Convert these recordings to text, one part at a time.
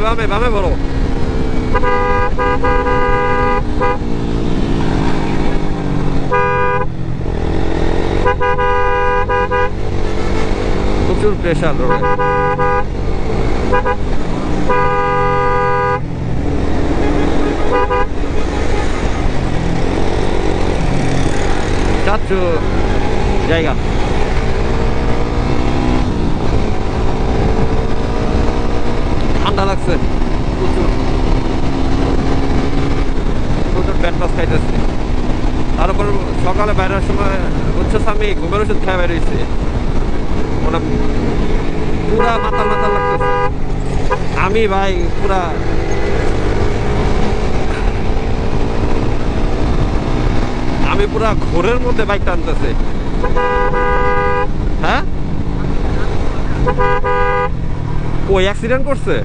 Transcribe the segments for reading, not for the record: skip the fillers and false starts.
বামে বামে বড় প্রচুর প্রেশার রোডে চাচ্ছু জায়গা ঠান্ডা লাগছে প্রচুর প্রচুর পেট পাস খাইতেছে তারপর সকালে বাইরের সময় হচ্ছে আমি ঘুমের ওষুধ খেয়ে বেরিয়েছি মানে পুরা মাতাল মাতাল লাগতেছে আমি ভাই পুরা আমি পুরা ঘোরের মধ্যে বাইক টানতেছে হ্যাঁ ওই অ্যাক্সিডেন্ট করছে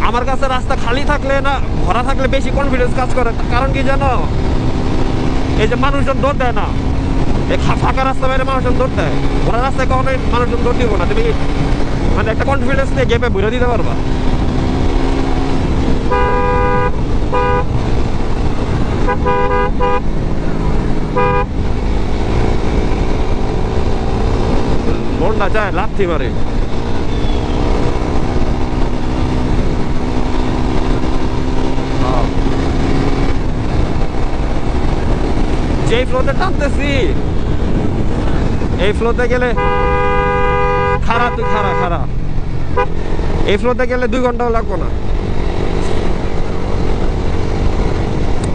আমার কাছে রাস্তা খালি থাকলে না ভরা থাকলে বেশি কনফিডেন্স কাজ করে কারণ কি জানো এই যে মানুষজন দৌড় দেয় না এই ফাঁকা রাস্তা বাইরে মানুষজন দৌড় দেয় ভরা রাস্তায় কখনোই মানুষজন দৌড় দিব না তুমি মানে একটা কনফিডেন্স নিয়ে গেপে ভরে দিতে পারবা মন না যায় লাথি মারে যেই ফ্লোতে টানতেছি এই ফ্লোতে গেলে খারা তুই খারা খারা এই ফ্লোতে গেলে 2 ঘন্টাও লাগবো না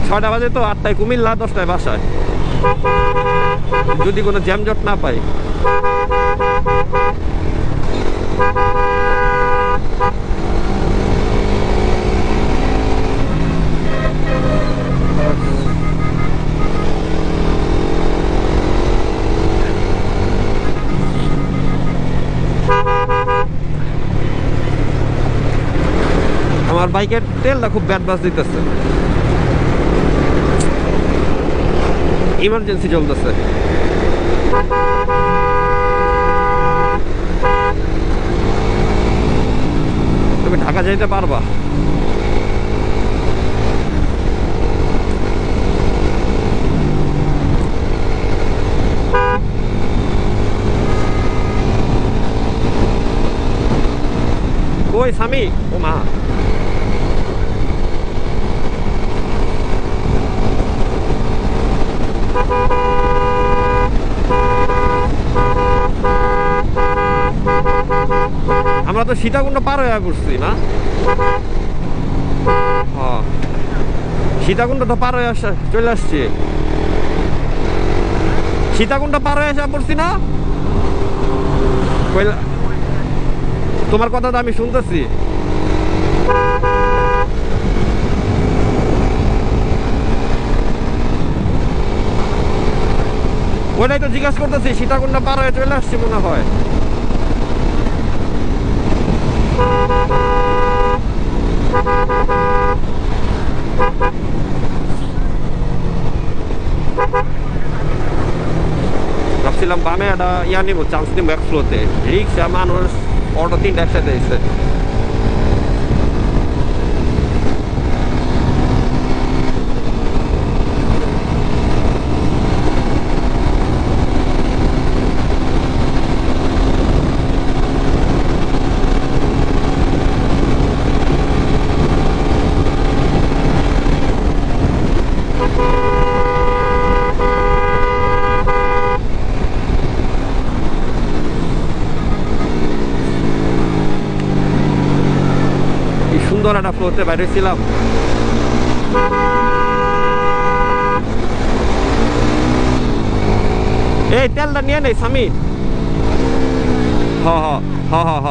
6টা বাজে তো 8টায় কুমিল্লা 10টায় বাসায় যদি কোনো জ্যামজট না পাই আমার বাইকের তেলটা খুব ব্যাড বাস দিতেছে ইমার্জেন্সি চলতেছে তুমি ঢাকা যাইতে পারবা কই স্বামী ও মা আমরা তো সীতাকুণ্ড পার হয়ে পড়ছি না হ্যাঁ সীতাকুণ্ড তো পার হয়ে চলে আসছি সীতাকুণ্ড পার হয়ে আসা পড়ছি না তোমার কথা তো আমি শুনতেছি ওইটাই তো জিজ্ঞাসা করতেছি সীতাকুণ্ড পার হয়ে চলে আসছি মনে হয় ভাবছিলাম বামে একটা ইয়া নিব চান্স নিব এক ফ্লোতে রিক্সা মানুষ অটো 3টা একসাথে এসে সুন্দর একটা ফ্লোতে বাইরেছিলাম এই তেলটা নিয়ে নেই স্বামী হ হ হ হ হ